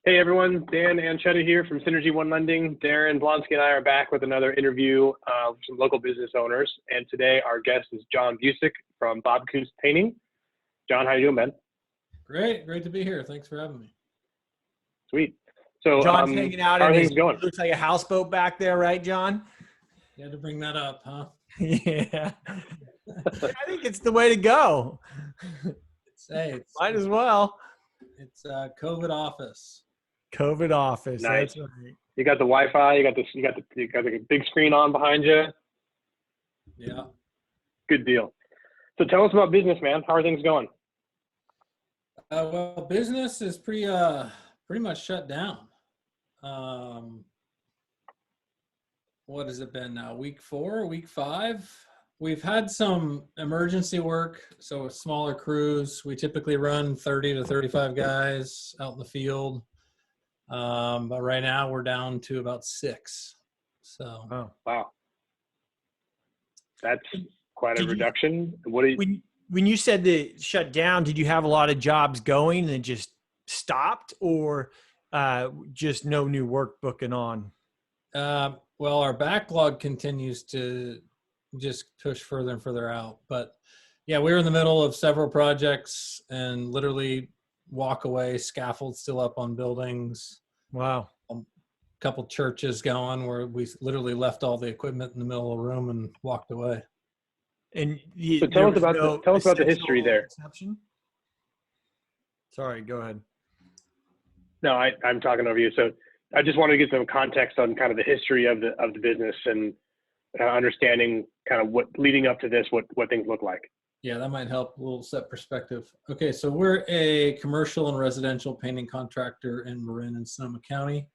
Hey everyone, Dan Anchetta here from Synergy One Lending. Darren Blonsky and I are back with another interview with some local business owners. And today our guest is John Busick from Bob Kunst Painting. John, how you doing, man? Great to be here. Thanks for having me. Sweet. So John's hanging out how in are his, things going? looks like a houseboat back there, right, John? You had to bring that up, huh? Yeah. I think it's the way to go. Might as well. It's COVID office. COVID office. Nice. That's right. You got the Wi-Fi. You got the big screen on behind you. Yeah. Good deal. So tell us about business, man. How are things going? Well, business is pretty much shut down. What has it been now? Week 4, week 5? We've had some emergency work, so smaller crews. We typically run 30 to 35 guys out in the field. But right now we're down to about 6. So. Oh. Wow. That's quite a reduction. What do you? When you said that shut down, did you have a lot of jobs going and it just stopped, or just no new work booking on? Well, our backlog continues to just push further and further out. But yeah, we were in the middle of several projects and literally walk away, scaffold still up on buildings. Wow. A couple churches going where we literally left all the equipment in the middle of the room and walked away. And So tell us about the history there. Exception? Sorry, go ahead. No, I'm talking over you. So I just wanted to get some context on kind of the history of the business and understanding kind of what leading up to this, what things look like. Yeah, that might help a little set perspective. Okay, so we're a commercial and residential painting contractor in Marin and Sonoma County.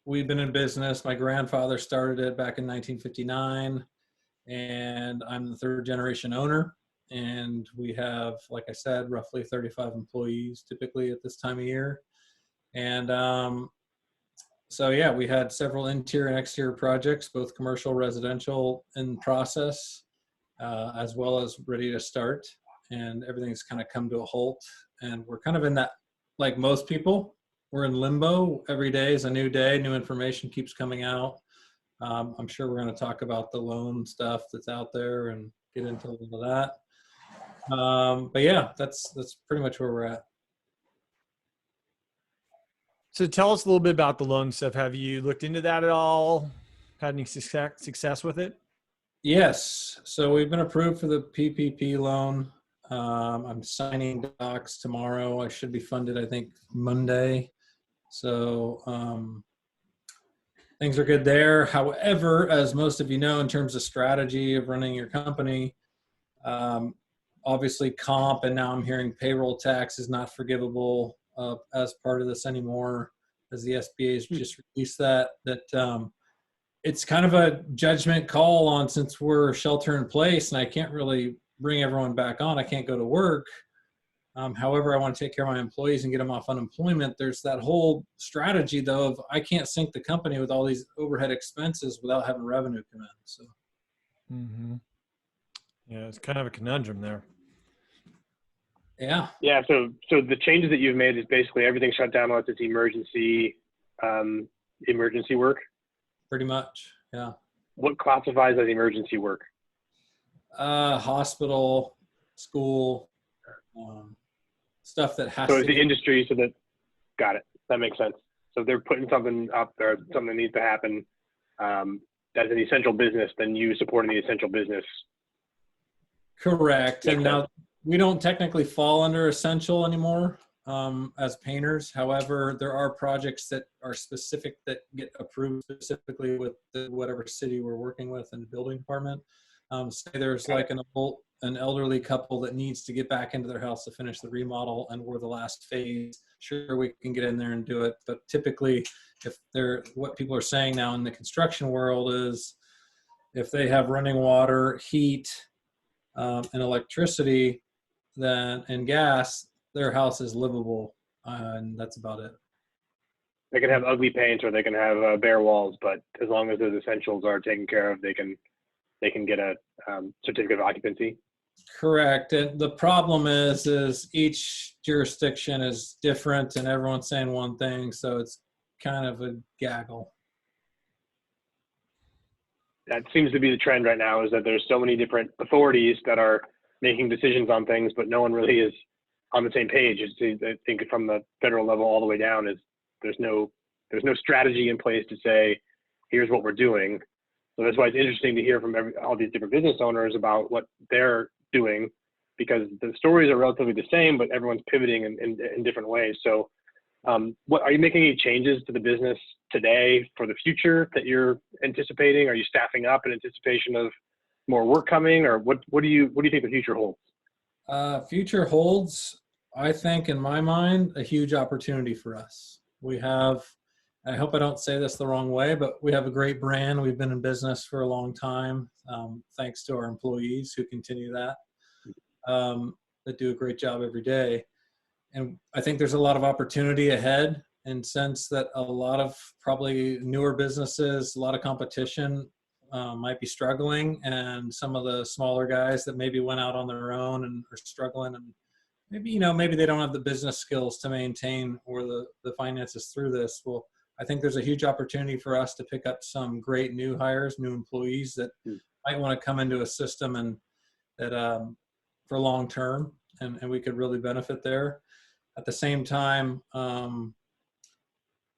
We've been in business. My grandfather started it back in 1959, and I'm the 3rd generation owner. And we have, like I said, roughly 35 employees typically at this time of year. And so yeah, we had several interior and exterior projects, both commercial, residential in process, as well as ready to start. And everything's kind of come to a halt. And we're kind of in that, like most people, we're in limbo. Every day is a new day. New information keeps coming out. I'm sure we're going to talk about the loan stuff that's out there and get into a little of that. But yeah, that's pretty much where we're at. So tell us a little bit about the loan stuff. Have you looked into that at all? Had any success with it? Yes. So we've been approved for the PPP loan. I'm signing docs tomorrow. I should be funded, I think, Monday. So things are good there. However, as most of you know, in terms of strategy of running your company, obviously comp, and now I'm hearing payroll tax is not forgivable as part of this anymore, as the SBA has just released that it's kind of a judgment call on, since we're shelter in place and I can't really bring everyone back on. I can't go to work. However, I want to take care of my employees and get them off unemployment. There's that whole strategy, though, of I can't sink the company with all these overhead expenses without having revenue come in. So, Yeah, it's kind of a conundrum there. Yeah. Yeah. So the changes that you've made is basically everything shut down unless it's emergency work. Pretty much. Yeah. What classifies as emergency work? Hospital, school, stuff that has So to. it's the industry. So got it. That makes sense. So if they're putting something up there, something that needs to happen. That's an essential business. Then you supporting the essential business. Correct. Makes And now we don't technically fall under essential anymore as painters. However, there are projects that are specific that get approved specifically with whatever city we're working with in the building department. Say there's like an elderly couple that needs to get back into their house to finish the remodel, and we're the last phase. Sure, we can get in there and do it. But typically, what people are saying now in the construction world is if they have running water, heat, and electricity, and gas, their house is livable, and that's about it. They can have ugly paint or they can have bare walls, but as long as those essentials are taken care of, they can get a certificate of occupancy. Correct. And the problem is each jurisdiction is different and everyone's saying one thing. So it's kind of a gaggle. That seems to be the trend right now, is that there's so many different authorities that are making decisions on things, but no one really is on the same page. I think from the federal level all the way down is there's no strategy in place to say, here's what we're doing. So that's why it's interesting to hear from all these different business owners about what they're doing, because the stories are relatively the same, but everyone's pivoting in different ways. So what are you making any changes to the business today for the future that you're anticipating? Are you staffing up in anticipation of more work coming, or what do you think the future holds? Future holds, I think, in my mind, a huge opportunity for us. We have, I hope I don't say this the wrong way, but we have a great brand. We've been in business for a long time, thanks to our employees who continue that do a great job every day. And I think there's a lot of opportunity ahead, in the sense that a lot of probably newer businesses, a lot of competition might be struggling, and some of the smaller guys that maybe went out on their own and are struggling, and maybe they don't have the business skills to maintain or the finances through this. Well, I think there's a huge opportunity for us to pick up some great new hires, new employees that might want to come into a system and that for long term, and we could really benefit there. At the same time,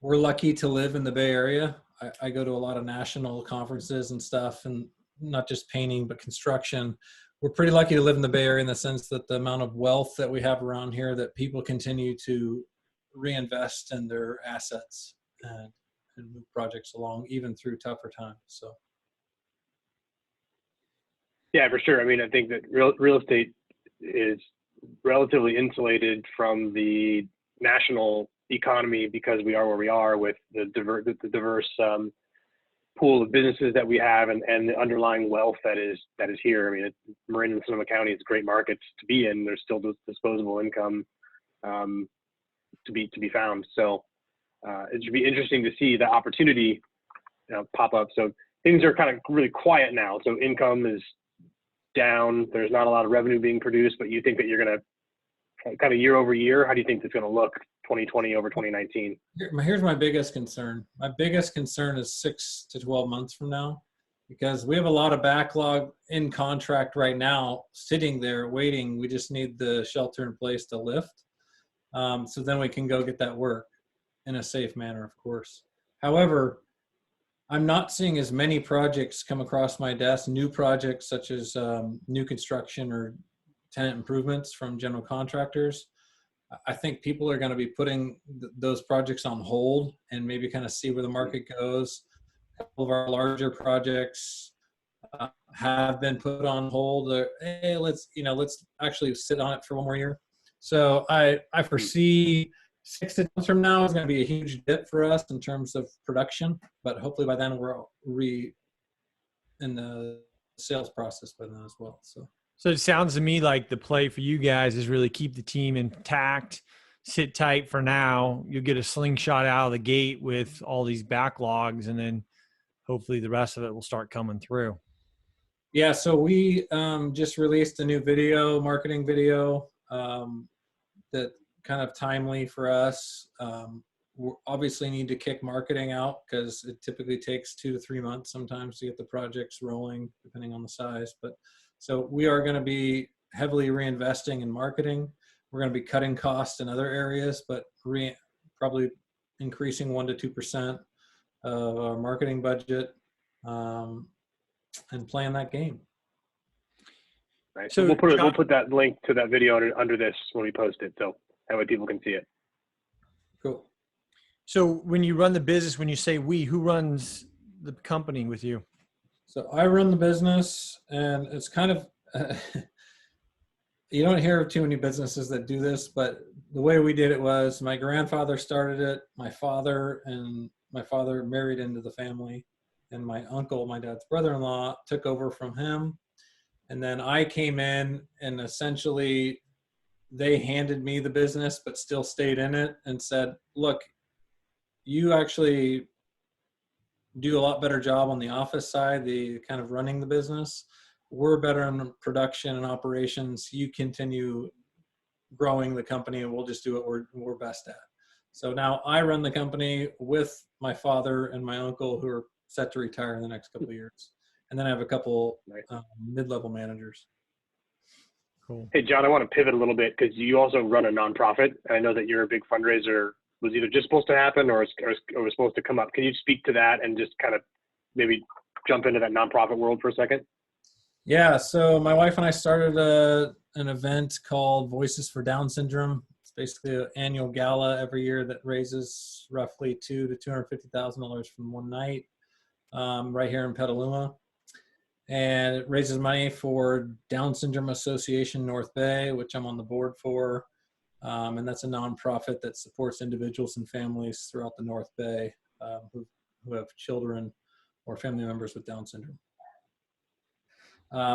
we're lucky to live in the Bay Area. I go to a lot of national conferences and stuff, and not just painting, but construction. We're pretty lucky to live in the Bay Area in the sense that the amount of wealth that we have around here, that people continue to reinvest in their assets and move projects along even through tougher times. So. Yeah, for sure. I mean, I think that real estate is relatively insulated from the national economy because we are where we are with the diverse pool of businesses that we have and the underlying wealth that is here. I mean, Marin and Sonoma County is great markets to be in. There's still disposable income to be found. So it should be interesting to see the opportunity pop up. So things are kind of really quiet now. So income is down. There's not a lot of revenue being produced, but you think that you're going to kind of year over year, how do you think it's going to look 2020 over 2019? Here's my biggest concern. My biggest concern is 6 to 12 months from now, because we have a lot of backlog in contract right now sitting there waiting. We just need the shelter in place to lift. So then we can go get that work in a safe manner, of course. However, I'm not seeing as many projects come across my desk, new projects such as new construction or tenant improvements from general contractors. I think people are going to be putting those projects on hold and maybe kind of see where the market goes. A couple of our larger projects have been put on hold. Hey, let's actually sit on it for one more year. So I foresee 6 to 10 months from now is going to be a huge dip for us in terms of production, but hopefully by then we're in the sales process by then as well. So it sounds to me like the play for you guys is really keep the team intact, sit tight for now. You'll get a slingshot out of the gate with all these backlogs, and then hopefully the rest of it will start coming through. Yeah, so we just released a new marketing video that kind of timely for us. We obviously need to kick marketing out because it typically takes 2 to 3 months sometimes to get the projects rolling, depending on the size. But so we are going to be heavily reinvesting in marketing. We're going to be cutting costs in other areas, but probably increasing 1 to 2% of our marketing budget and playing that game. Right. So we'll put that link to that video under this when we post it, so that way people can see it. Cool. So when you run the business, when you say we, who runs the company with you? So I run the business, and it's kind of, you don't hear of too many businesses that do this, but the way we did it was my grandfather started it, my father married into the family, and my uncle, my dad's brother-in-law, took over from him. And then I came in, and essentially they handed me the business, but still stayed in it and said, look, you actually do a lot better job on the office side, the kind of running the business. we're better in production and operations. You continue growing the company and we'll just do what we're best at. So now I run the company with my father and my uncle who are set to retire in the next couple of years. And then I have a couple mid-level managers. Cool. Hey, John, I want to pivot a little bit because you also run a nonprofit. I know that your big fundraiser was either just supposed to happen or was supposed to come up. Can you speak to that and just kind of maybe jump into that nonprofit world for a second? Yeah, so my wife and I started an event called Voices for Down Syndrome. It's basically an annual gala every year that raises roughly $200,000 to $250,000 from one night right here in Petaluma. And it raises money for Down Syndrome Association North Bay, which I'm on the board for. And that's a nonprofit that supports individuals and families throughout the North Bay who have children or family members with Down syndrome.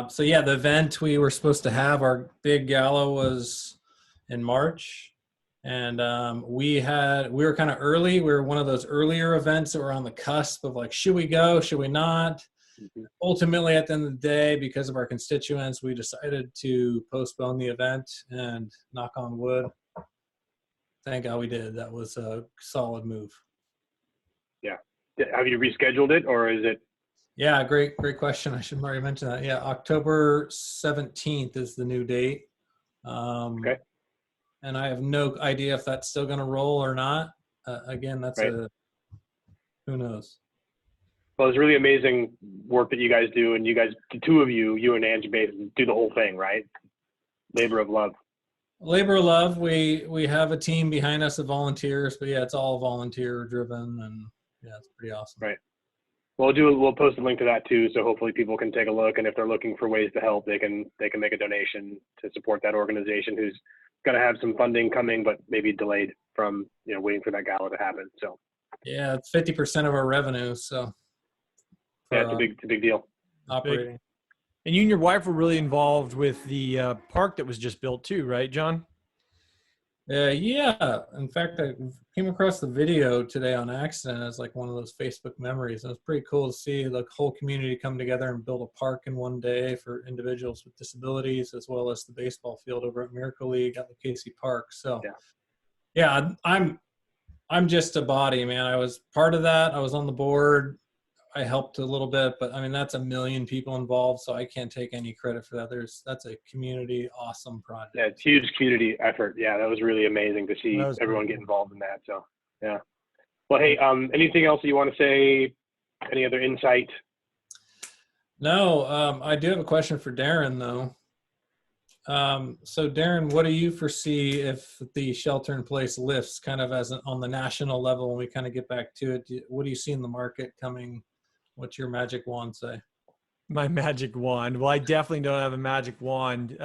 So yeah, the event we were supposed to have, our big gala was in March. And we were kind of early. We were one of those earlier events that were on the cusp of like, should we go, should we not? Ultimately, at the end of the day, because of our constituents, we decided to postpone the event, and knock on wood, thank God we did. That was a solid move. Yeah. Have you rescheduled it or is it? Yeah, great question. I should have already mentioned that. Yeah, October 17th is the new date. Okay. And I have no idea if that's still going to roll or not. Again, that's Right. Who knows? Well, it's really amazing work that you guys do, and you guys, the two of you and Angie, do the whole thing, right? Labor of love. Labor of love. We have a team behind us of volunteers, but yeah, it's all volunteer driven, and yeah, it's pretty awesome. Right. Well, we'll post a link to that too, so hopefully people can take a look, and if they're looking for ways to help, they can make a donation to support that organization who's going to have some funding coming, but maybe delayed from waiting for that gala to happen. So yeah, it's 50% of our revenue. So yeah, it's a big deal. Operating. And you and your wife were really involved with the park that was just built too, right, John? Yeah. In fact, I came across the video today on accident as like one of those Facebook memories. It was pretty cool to see the whole community come together and build a park in one day for individuals with disabilities, as well as the baseball field over at Miracle League at Casey Park. So yeah, I'm just a body, man. I was part of that. I was on the board. I helped a little bit, but I mean, that's 1 million people involved, so I can't take any credit for that. That's a community awesome project. Yeah, it's huge community effort. Yeah, that was really amazing to see everyone get involved in that. So yeah. Well, hey, anything else that you want to say? Any other insight? No, I do have a question for Darren though. So Darren, what do you foresee if the shelter in place lifts kind of on the national level when we kind of get back to it? What do you see in the market coming? What's your magic wand say? My magic wand. Well, I definitely don't have a magic wand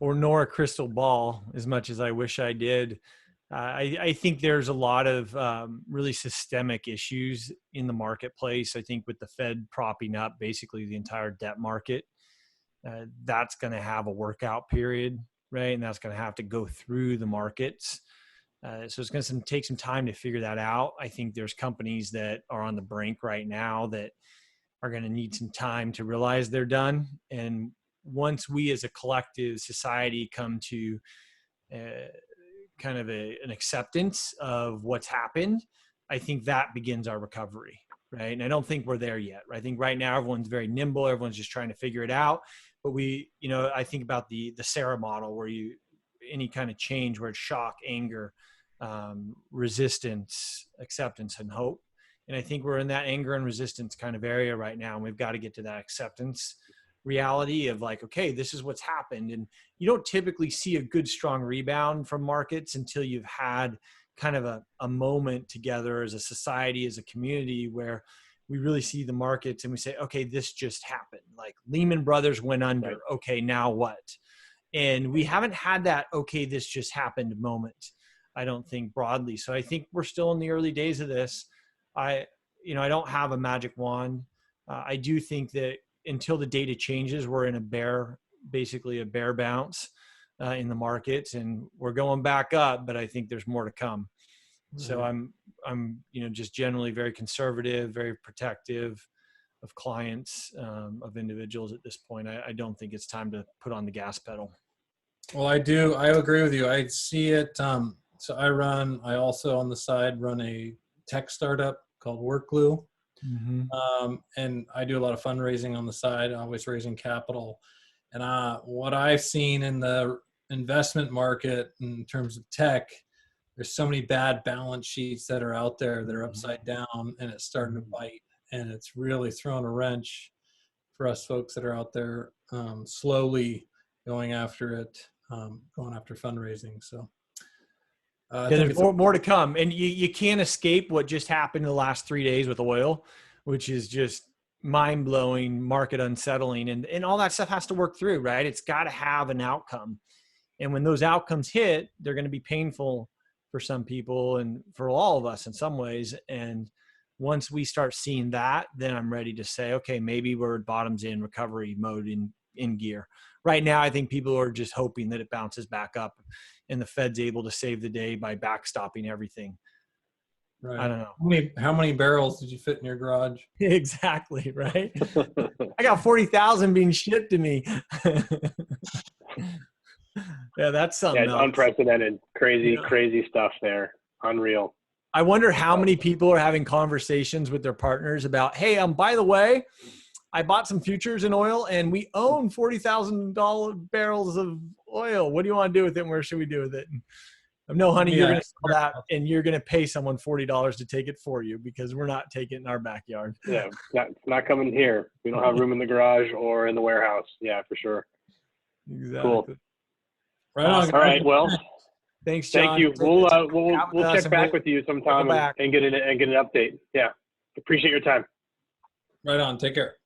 nor a crystal ball as much as I wish I did. I think there's a lot of really systemic issues in the marketplace. I think with the Fed propping up basically the entire debt market, that's going to have a workout period, right? And that's going to have to go through the markets. So it's going to take some time to figure that out. I think there's companies that are on the brink right now that are going to need some time to realize they're done. And once we as a collective society come to kind of an acceptance of what's happened, I think that begins our recovery, right? And I don't think we're there yet. Right? I think right now everyone's very nimble. Everyone's just trying to figure it out. But I think about the Sarah model where any kind of change where it's shock, anger, resistance, acceptance, and hope. And I think we're in that anger and resistance kind of area right now. And we've got to get to that acceptance reality of like, okay, this is what's happened. And you don't typically see a good, strong rebound from markets until you've had kind of a moment together as a society, as a community, where we really see the markets and we say, okay, this just happened. Like Lehman Brothers went under. Right. Okay, now what? And we haven't had that, okay, this just happened moment, I don't think broadly. So I think we're still in the early days of this. I don't have a magic wand. I do think that until the data changes, we're in basically a bear bounce in the markets, and we're going back up, but I think there's more to come. Mm-hmm. So I'm just generally very conservative, very protective. of clients, of individuals at this point. I don't think it's time to put on the gas pedal. Well, I do. I agree with you. I see it. So I also on the side run a tech startup called WorkGlue. And I do a lot of fundraising on the side, always raising capital. And what I've seen in the investment market in terms of tech, there's so many bad balance sheets that are out there that are upside down, and it's starting to bite. And it's really thrown a wrench for us folks that are out there slowly going after it, going after fundraising. So I think there's more to come. And you can't escape what just happened in the last 3 days with oil, which is just mind-blowing, market unsettling. And all that stuff has to work through, right? It's got to have an outcome. And when those outcomes hit, they're going to be painful for some people and for all of us in some ways. And once we start seeing that, then I'm ready to say, okay, maybe we're bottoms in recovery mode in gear. Right now, I think people are just hoping that it bounces back up and the Fed's able to save the day by backstopping everything. Right. I don't know. How many barrels did you fit in your garage? Exactly, right? I got 40,000 being shipped to me. Yeah, that's something it's else. Unprecedented, crazy stuff there. Unreal. I wonder how many people are having conversations with their partners about, hey, by the way, I bought some futures in oil and we own $40,000 barrels of oil. What do you want to do with it? And where should we do with it? And, no, honey, you're going to sell that and you're going to pay someone $40 to take it for you because we're not taking it in our backyard. Yeah, it's not coming here. We don't have room in the garage or in the warehouse. Yeah, for sure. Exactly. Cool. Right on. All right. Well, thanks, John. thank you. We'll check back with you sometime and get an update. Yeah. Appreciate your time. Right on. Take care.